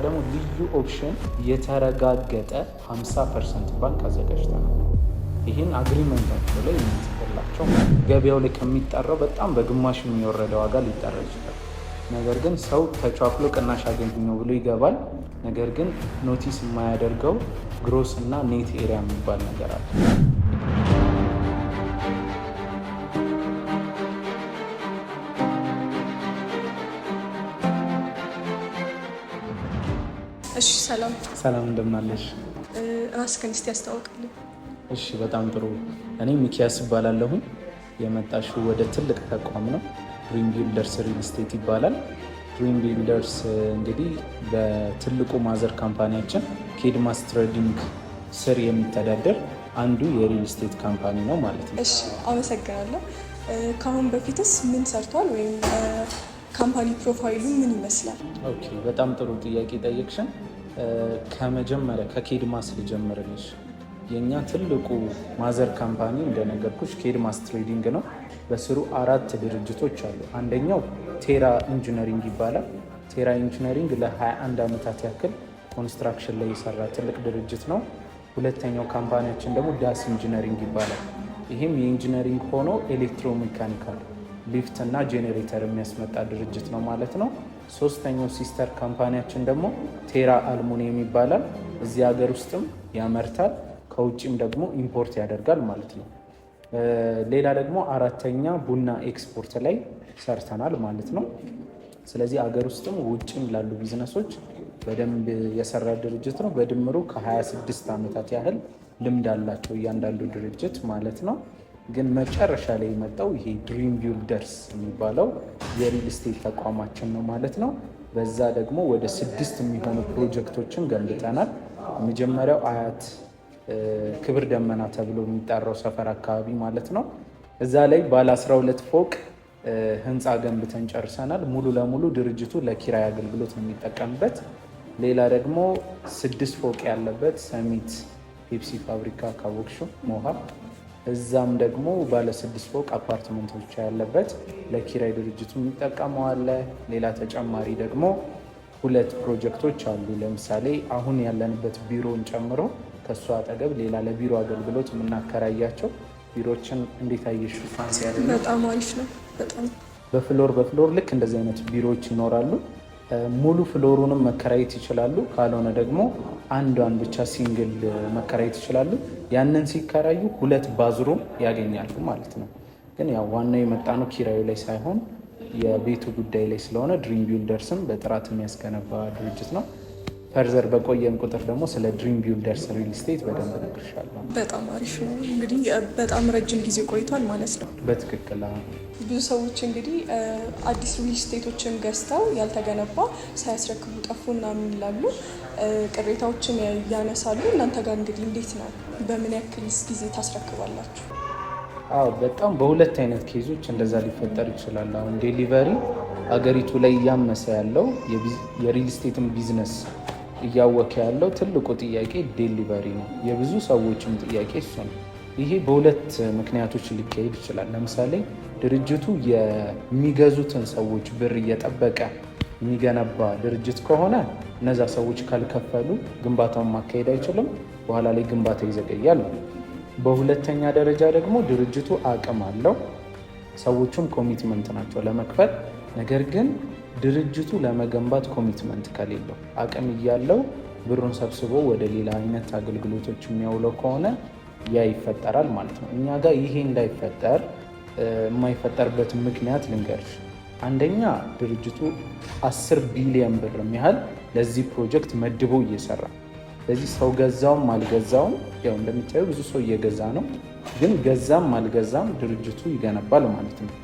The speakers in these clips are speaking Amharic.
ደግሞ ልዩ ኦፕሽን የተረጋገጠ 50% ባንክ አዘጋጅተናል። ይህን አግሪመንታቸው ላይ የምንጽፍላቸው ገበያው ላይ ከሚጠራው በጣም በግማሽ የሚወረደ ዋጋ ሊጠራ ይችላል። ነገር ግን ሰው ተቻክሎ ቅናሽ አገኝ ነው ብሎ ይገባል። ነገር ግን ኖቲስ የማያደርገው ግሮስ እና ኔት ኤሪያ የሚባል ነገር አለ። እሺ ሰላም እንደምን አለሽ? ራስህን እስቲ ያስተዋውቅልኝ። እሺ በጣም ጥሩ። እኔ ሚኪያስ እባላለሁኝ። የመጣሽው ወደ ትልቅ ተቋም ነው። ድሪም ቢልደርስ ሪል ስቴት ይባላል። ድሪም ቢልደርስ እንግዲህ በትልቁ ማዘር ካምፓኒያችን ኬድማስ ትሬዲንግ ስር የሚተዳደር አንዱ የሪል ስቴት ካምፓኒ ነው ማለት ነው። እሺ አመሰግናለሁ። ከአሁን በፊትስ ምን ሰርቷል ወይም ካምፓኒ ፕሮፋይሉ ምን ይመስላል? ኦኬ በጣም ጥሩ ጥያቄ ጠየቅሽን። ከመጀመሪያ ከኬድማስ ልጀምርልሽ። የእኛ ትልቁ ማዘር ካምፓኒ እንደነገርኩሽ ኬድማስ ትሬዲንግ ነው። በስሩ 4 ድርጅቶች አሉ። አንደኛው ቴራ ኢንጂነሪንግ ይባላል። ቴራ ኢንጂነሪንግ ለ21 ዓመታት ያክል ኮንስትራክሽን ላይ የሰራ ትልቅ ድርጅት ነው። ሁለተኛው ካምፓኒያችን ደግሞ ዳስ ኢንጂነሪንግ ይባላል። ይህም የኢንጂነሪንግ ሆኖ ኤሌክትሮሜካኒካል ሊፍት እና ጄኔሬተር የሚያስመጣ ድርጅት ነው ማለት ነው። ሶስተኛው ሲስተር ካምፓኒያችን ደግሞ ቴራ አልሙኒየም ይባላል። እዚህ ሀገር ውስጥም ያመርታል፣ ከውጭም ደግሞ ኢምፖርት ያደርጋል ማለት ነው። ሌላ ደግሞ አራተኛ ቡና ኤክስፖርት ላይ ሰርተናል ማለት ነው። ስለዚህ አገር ውስጥም ውጭም ላሉ ቢዝነሶች በደንብ የሰራ ድርጅት ነው። በድምሩ ከ26 ዓመታት ያህል ልምድ አላቸው እያንዳንዱ ድርጅት ማለት ነው። ግን መጨረሻ ላይ የመጣው ይሄ ድሪም ቢልደርስ የሚባለው የሪል ስቴት ተቋማችን ነው ማለት ነው። በዛ ደግሞ ወደ 6 የሚሆኑ ፕሮጀክቶችን ገንብተናል። የመጀመሪያው አያት ክብር ደመና ተብሎ የሚጠራው ሰፈር አካባቢ ማለት ነው። እዛ ላይ ባለ 12 ፎቅ ህንፃ ገንብተን ጨርሰናል። ሙሉ ለሙሉ ድርጅቱ ለኪራይ አገልግሎት ነው የሚጠቀምበት። ሌላ ደግሞ 6 ፎቅ ያለበት ሰሚት ፔፕሲ ፋብሪካ ካወቅሹ ሞሃ፣ እዛም ደግሞ ባለ 6 ፎቅ አፓርትመንቶች ያለበት ለኪራይ ድርጅቱ የሚጠቀመው አለ። ሌላ ተጨማሪ ደግሞ 2 ፕሮጀክቶች አሉ። ለምሳሌ አሁን ያለንበት ቢሮን ጨምሮ ከእሱ አጠገብ ሌላ ለቢሮ አገልግሎት የምናከራያቸው ቢሮችን እንዴት አየሽ? ፋንሲ ያለ በጣም አሪፍ ነው። በጣም በፍሎር ልክ እንደዚህ አይነት ቢሮዎች ይኖራሉ። ሙሉ ፍሎሩንም መከራየት ይችላሉ። ካልሆነ ደግሞ አንዷን ብቻ ሲንግል መከራየት ይችላሉ። ያንን ሲከራዩ 2 ባዝሩም ያገኛሉ ማለት ነው። ግን ያው ዋናው የመጣ ነው ኪራዩ ላይ ሳይሆን የቤቱ ጉዳይ ላይ ስለሆነ ድሪም ቢልደርስም በጥራት የሚያስገነባ ድርጅት ነው። ፈርዘር በቆየን ቁጥር ደግሞ ስለ ድሪም ቢልደርስ ሪል ስቴት በደንብ እነግርሻለሁ። በጣም አሪፍ ነው። እንግዲህ በጣም ረጅም ጊዜ ቆይቷል ማለት ነው። በትክክል ብዙ ሰዎች እንግዲህ አዲስ ሪል ስቴቶችን ገዝተው ያልተገነባ ሳያስረክቡ ጠፉ ምናምን ይላሉ፣ ቅሬታዎችን ያነሳሉ። እናንተ ጋር እንግዲህ እንዴት ነው? በምን ያክልስ ጊዜ ታስረክባላችሁ? በጣም በሁለት አይነት ኬዞች እንደዛ ሊፈጠር ይችላል። አሁን ዴሊቨሪ አገሪቱ ላይ እያመሰ ያለው የሪል ስቴትን ቢዝነስ እያወከ ያለው ትልቁ ጥያቄ ዴሊቨሪ ነው። የብዙ ሰዎችም ጥያቄ እሱ ነው። ይሄ በሁለት ምክንያቶች ሊካሄድ ይችላል። ለምሳሌ ድርጅቱ የሚገዙትን ሰዎች ብር እየጠበቀ የሚገነባ ድርጅት ከሆነ እነዛ ሰዎች ካልከፈሉ ግንባታውን ማካሄድ አይችልም። በኋላ ላይ ግንባታ ይዘገያል። በሁለተኛ ደረጃ ደግሞ ድርጅቱ አቅም አለው፣ ሰዎቹም ኮሚትመንት ናቸው ለመክፈል። ነገር ግን ድርጅቱ ለመገንባት ኮሚትመንት ከሌለው አቅም እያለው ብሩን ሰብስቦ ወደ ሌላ አይነት አገልግሎቶች የሚያውለው ከሆነ ያ ይፈጠራል ማለት ነው። እኛ ጋር ይሄ እንዳይፈጠር የማይፈጠርበት ምክንያት ልንገርሽ። አንደኛ ድርጅቱ 10 ቢሊዮን ብር ያህል ለዚህ ፕሮጀክት መድቦ እየሰራ፣ ስለዚህ ሰው ገዛውም አልገዛውም ያው እንደምታየው ብዙ ሰው እየገዛ ነው። ግን ገዛም አልገዛም ድርጅቱ ይገነባል ማለት ነው።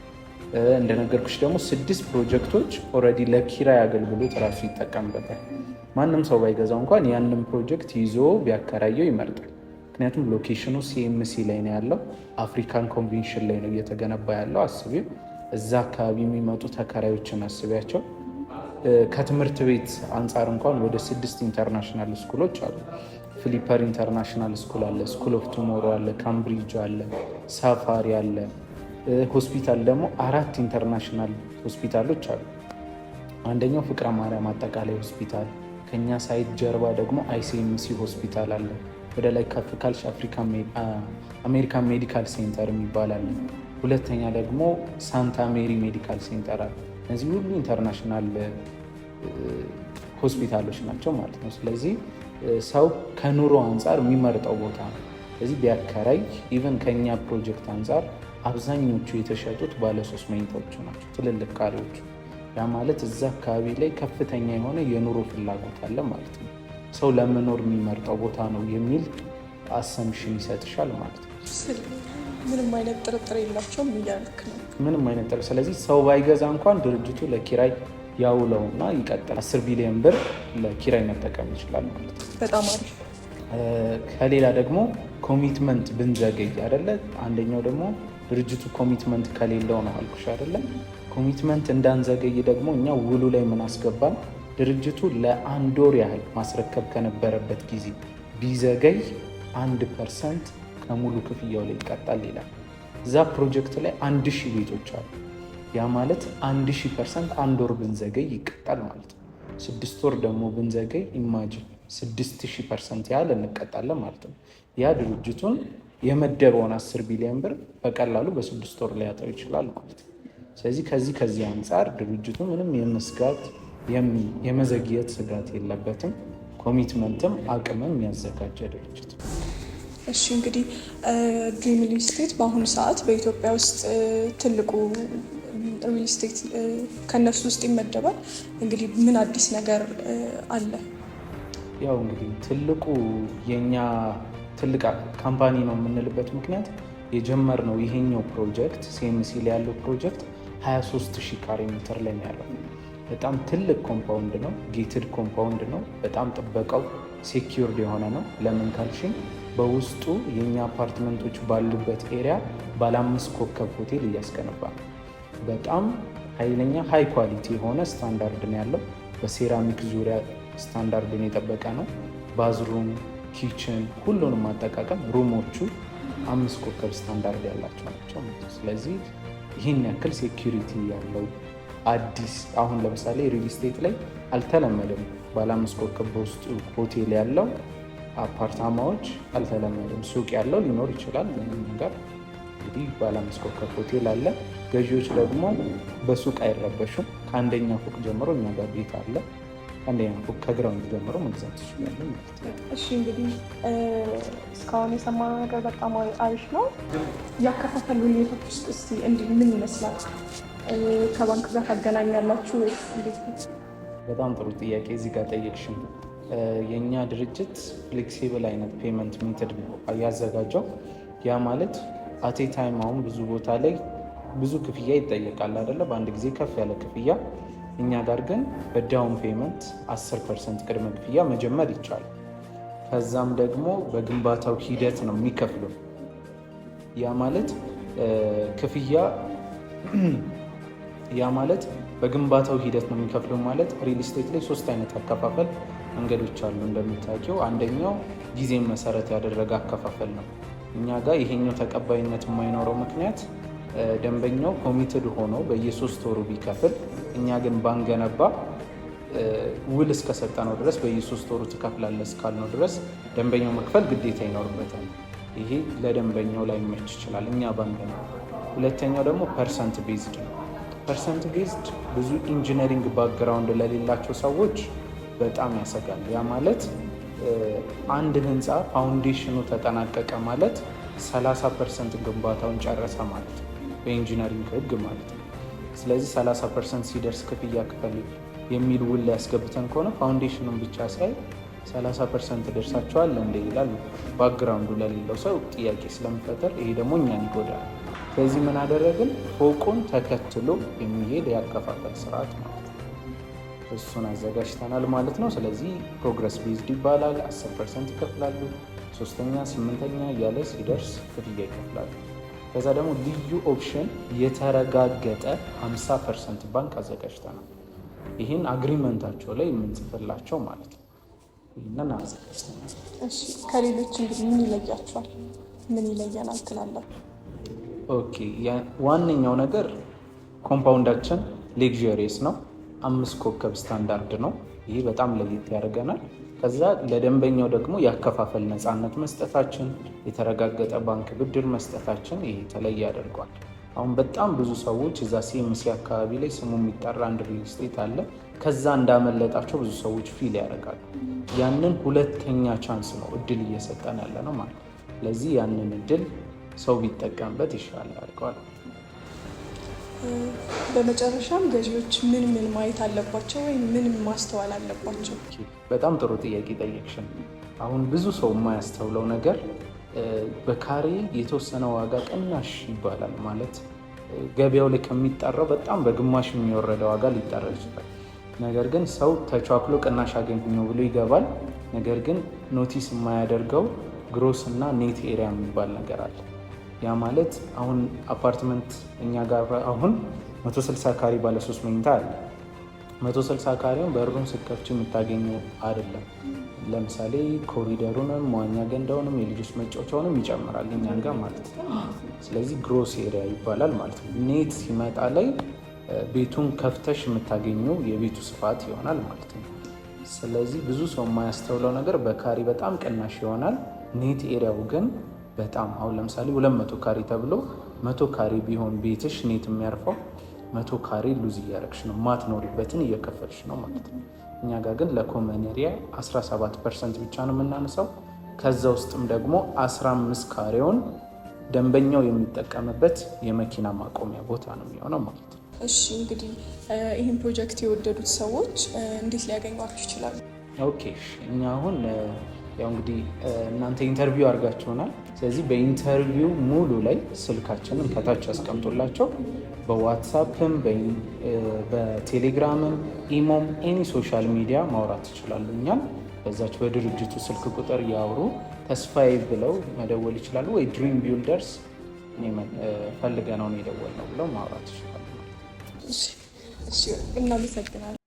እንደነገርኩሽ ደግሞ 6 ፕሮጀክቶች ኦልሬዲ ለኪራይ አገልግሎት ራሱ ይጠቀምበታል። ማንም ሰው ባይገዛው እንኳን ያንን ፕሮጀክት ይዞ ቢያከራየው ይመርጣል። ምክንያቱም ሎኬሽኑ ሲኤምሲ ላይ ነው ያለው፣ አፍሪካን ኮንቬንሽን ላይ ነው እየተገነባ ያለው። አስቢው፣ እዛ አካባቢ የሚመጡ ተከራዮችን አስቢያቸው። ከትምህርት ቤት አንጻር እንኳን ወደ 6 ኢንተርናሽናል ስኩሎች አሉ። ፊሊፐር ኢንተርናሽናል ስኩል አለ፣ ስኩል ኦፍ ቱሞሮ አለ፣ ካምብሪጅ አለ፣ ሳፋሪ አለ። ሆስፒታል ደግሞ 4 ኢንተርናሽናል ሆስፒታሎች አሉ። አንደኛው ፍቅረ ማርያም አጠቃላይ ሆስፒታል፣ ከኛ ሳይት ጀርባ ደግሞ ICMC ሆስፒታል አለ። ወደ ላይ ከፍ ካልሽ አሜሪካን ሜዲካል ሴንተር የሚባል አለ። ሁለተኛ ደግሞ ሳንታ ሜሪ ሜዲካል ሴንተር አለ። እነዚህ ሁሉ ኢንተርናሽናል ሆስፒታሎች ናቸው ማለት ነው። ስለዚህ ሰው ከኑሮ አንጻር የሚመርጠው ቦታ ነው። ስለዚህ ቢያከራይ ኢቨን ከኛ ፕሮጀክት አንጻር አብዛኞቹ የተሸጡት ባለ 3 መኝታዎቹ ናቸው፣ ትልልቅ ካሬዎቹ። ያ ማለት እዛ አካባቢ ላይ ከፍተኛ የሆነ የኑሮ ፍላጎት አለ ማለት ነው። ሰው ለመኖር የሚመርጠው ቦታ ነው የሚል አሰምሽን ይሰጥሻል ማለት ነው። ምንም አይነት ጥርጥር የላቸውም እያልክ ነው? ምንም አይነት ጥርጥር። ስለዚህ ሰው ባይገዛ እንኳን ድርጅቱ ለኪራይ ያውለውና ይቀጥል 10 ቢሊዮን ብር ለኪራይ መጠቀም ይችላል ማለት ነው። በጣም አሪፍ። ከሌላ ደግሞ ኮሚትመንት ብንዘገይ አይደለ? አንደኛው ደግሞ ድርጅቱ ኮሚትመንት ከሌለው ነው አልኩሽ አይደለ? ኮሚትመንት እንዳንዘገይ ደግሞ እኛ ውሉ ላይ ምን አስገባን? ድርጅቱ ለ1 ወር ያህል ማስረከብ ከነበረበት ጊዜ ቢዘገይ 1% ከሙሉ ክፍያው ላይ ይቀጣል ይላል። እዛ ፕሮጀክት ላይ 1000 ቤቶች አሉ። ያ ማለት 1000% 1 ወር ብንዘገይ ይቀጣል ማለት ነው። 6 ወር ደግሞ ብንዘገይ ኢማጂን 6000% ያህል እንቀጣለን ማለት ነው። ያ ድርጅቱን የመደበውን 10 ቢሊዮን ብር በቀላሉ በ6 ወር ላይ ያጠው ይችላል ማለት ነው። ስለዚህ ከዚህ አንጻር ድርጅቱ ምንም የመስጋት የመዘግየት ስጋት የለበትም። ኮሚትመንትም አቅምም ያዘጋጀ ድርጅት። እሺ እንግዲህ ድሪም ሪል ስቴት በአሁኑ ሰዓት በኢትዮጵያ ውስጥ ትልቁ ሪል ስቴት ከነሱ ውስጥ ይመደባል። እንግዲህ ምን አዲስ ነገር አለ? ያው እንግዲህ ትልቁ የኛ ትልቅ ካምፓኒ ነው የምንልበት ምክንያት የጀመርነው ይሄኛው ፕሮጀክት CMC ላይ ያለው ፕሮጀክት 23,000 ካሬ ሜትር ላይ ነው ያለው። በጣም ትልቅ ኮምፓውንድ ነው፣ ጌትድ ኮምፓውንድ ነው። በጣም ጥበቃው ሴኪዩርድ የሆነ ነው። ለምን ካልሽኝ በውስጡ የኛ አፓርትመንቶች ባሉበት ኤሪያ ባለ 5 ኮከብ ሆቴል እያስገነባ ነው። በጣም ኃይለኛ ሃይ ኳሊቲ የሆነ ስታንዳርድ ነው ያለው። በሴራሚክ ዙሪያ ስታንዳርድን የጠበቀ ነው። ባዝሩም፣ ኪችን፣ ሁሉንም አጠቃቀም ሩሞቹ 5 ኮከብ ስታንዳርድ ያላቸው ናቸው። ስለዚህ ይህን ያክል ሴኪሪቲ ያለው አዲስ አሁን ለምሳሌ ሪል ስቴት ላይ አልተለመደም። ባለ 5 ኮከብ በውስጡ ሆቴል ያለው አፓርታማዎች አልተለመደም። ሱቅ ያለው ሊኖር ይችላል ምንም ነገር። እንግዲህ ባለ 5 ኮከብ ሆቴል አለ። ገዢዎች ደግሞ በሱቅ አይረበሹም። ከአንደኛ ፎቅ ጀምሮ እኛ ጋር ቤት አለ። ከአንደኛ ፎቅ ከግራውንድ ጀምሮ መግዛት ይችላሉ ማለት ነው። እሺ እንግዲህ እስካሁን የሰማነው ነገር በጣም አሪፍ ነው። ያከፋፈል ሁኔታዎች ውስጥ እስቲ እንዲህ ምን ይመስላል? ከባንክ ጋር ታገናኛላችሁ? በጣም ጥሩ ጥያቄ እዚህ ጋር ጠየቅሽን። የእኛ ድርጅት ፍሌክሲብል አይነት ፔመንት ሜተድ ነው ያዘጋጀው። ያ ማለት አቴ ታይም አሁን ብዙ ቦታ ላይ ብዙ ክፍያ ይጠየቃል አይደለ? በአንድ ጊዜ ከፍ ያለ ክፍያ። እኛ ጋር ግን በዳውን ፔመንት 10% ቅድመ ክፍያ መጀመር ይቻላል። ከዛም ደግሞ በግንባታው ሂደት ነው የሚከፍለው። ያ ማለት በግንባታው ሂደት ነው የሚከፍለው ማለት ሪል ስቴት ላይ 3 አይነት አከፋፈል መንገዶች አሉ እንደምታውቂው። አንደኛው ጊዜን መሰረት ያደረገ አከፋፈል ነው። እኛ ጋር ይሄኛው ተቀባይነት የማይኖረው ምክንያት ደንበኛው ኮሚትድ ሆኖ በየ3 ወሩ ቢከፍል፣ እኛ ግን ባንገነባ ውል እስከሰጠነው ድረስ በየ3 ወሩ ትከፍላለህ እስካልነው ድረስ ደንበኛው መክፈል ግዴታ ይኖርበታል። ይሄ ለደንበኛው ላይ መች ይችላል እኛ ባንገነባ። ሁለተኛው ደግሞ ፐርሰንት ቤዝድ ነው። ፐርሰንት ቤዝድ ብዙ ኢንጂነሪንግ ባክግራውንድ ለሌላቸው ሰዎች በጣም ያሰጋል። ያ ማለት አንድ ህንፃ ፋውንዴሽኑ ተጠናቀቀ ማለት 30% ግንባታውን ጨረሰ ማለት ነው፣ በኢንጂነሪንግ ህግ ማለት ነው። ስለዚህ 30% ሲደርስ ክፍያ ክፈል የሚል ውል ላይ ያስገብተን ከሆነ ፋውንዴሽኑን ብቻ ሳይ 30% ደርሳቸዋል እንደ ይላል። ባክግራውንዱ ለሌለው ሰው ጥያቄ ስለሚፈጠር ይሄ ደግሞ እኛን ይጎዳል። ስለዚህ ምን አደረግን? ፎቁን ተከትሎ የሚሄድ ያከፋፈል ስርዓት ማለት ነው፣ እሱን አዘጋጅተናል ማለት ነው። ስለዚህ ፕሮግረስ ቤዝድ ይባላል። 10% ይከፍላሉ። 3ኛ 8ኛ እያለ ሲደርስ ክፍያ ይከፍላሉ። ከዛ ደግሞ ልዩ ኦፕሽን የተረጋገጠ 50% ባንክ አዘጋጅተናል። ይህን አግሪመንታቸው ላይ የምንጽፍላቸው ማለት ነው። ይህንን አዘጋጅተናል። እሺ ከሌሎች እንግዲህ ምን ይለያቸዋል? ምን ይለየናል ትላላችሁ? ኦኬ ዋነኛው ነገር ኮምፓውንዳችን ሌክዠሪየስ ነው። 5 ኮከብ ስታንዳርድ ነው። ይህ በጣም ለየት ያደርገናል። ከዛ ለደንበኛው ደግሞ ያከፋፈል ነፃነት መስጠታችን፣ የተረጋገጠ ባንክ ብድር መስጠታችን ይህ የተለየ ያደርገዋል። አሁን በጣም ብዙ ሰዎች እዛ ሲኤምሲ አካባቢ ላይ ስሙ የሚጠራ አንድ ሪል ስቴት አለ። ከዛ እንዳመለጣቸው ብዙ ሰዎች ፊል ያደርጋሉ። ያንን ሁለተኛ ቻንስ ነው እድል እየሰጠን ያለ ነው ማለት ነው። ስለዚህ ያንን እድል ሰው ቢጠቀምበት ይሻላል ያደርገዋል። በመጨረሻም ገዢዎች ምን ማየት አለባቸው ወይም ምን ማስተዋል አለባቸው? በጣም ጥሩ ጥያቄ ጠየቅሽን። አሁን ብዙ ሰው የማያስተውለው ነገር በካሬ የተወሰነ ዋጋ ቅናሽ ይባላል። ማለት ገበያው ላይ ከሚጠራው በጣም በግማሽ የሚወረደ ዋጋ ሊጠራ ይችላል። ነገር ግን ሰው ተቻክሎ ቅናሽ አገኘው ብሎ ይገባል። ነገር ግን ኖቲስ የማያደርገው ግሮስ እና ኔት ኤሪያ የሚባል ነገር አለ። ያ ማለት አሁን አፓርትመንት እኛ ጋር አሁን 160 ካሬ ባለ 3 መኝታ አለ። 160 ካሬውን በሩን ስትከፍቺ የምታገኘው አይደለም። ለምሳሌ ኮሪደሩንም መዋኛ ገንዳውንም የልጆች መጫወቻውንም ይጨምራል እኛን ጋር ማለት ነው። ስለዚህ ግሮስ ኤሪያ ይባላል ማለት ነው። ኔት ሲመጣ ላይ ቤቱን ከፍተሽ የምታገኘው የቤቱ ስፋት ይሆናል ማለት ነው። ስለዚህ ብዙ ሰው የማያስተውለው ነገር በካሬ በጣም ቅናሽ ይሆናል። ኔት ኤሪያው ግን በጣም አሁን ለምሳሌ 200 ካሬ ተብሎ 100 ካሬ ቢሆን ቤትሽ ኔት የሚያርፈው 100 ካሬ ሉዝ እያደረግሽ ነው፣ ማትኖሪበትን እየከፈልሽ ነው ማለት ነው። እኛ ጋር ግን ለኮመን ኤሪያ 17% ብቻ ነው የምናነሳው። ከዛ ውስጥም ደግሞ 15 ካሬውን ደንበኛው የሚጠቀምበት የመኪና ማቆሚያ ቦታ ነው የሚሆነው ማለት ነው። እሺ እንግዲህ ይህን ፕሮጀክት የወደዱት ሰዎች እንዴት ሊያገኟችሁ ይችላሉ? ኦኬ እኛ አሁን ያው እንግዲህ እናንተ ኢንተርቪው አድርጋችሁናል። ስለዚህ በኢንተርቪው ሙሉ ላይ ስልካችንን ከታች ያስቀምጡላቸው። በዋትሳፕም በቴሌግራምም ኢሞም ኤኒ ሶሻል ሚዲያ ማውራት ይችላሉ። እኛም በዛች በድርጅቱ ስልክ ቁጥር ያወሩ። ተስፋዬ ብለው መደወል ይችላሉ። ወይ ድሪም ቢልደርስ ፈልገነው ነው የደወልነው ብለው ማውራት ይችላሉ። እናመሰግናለን።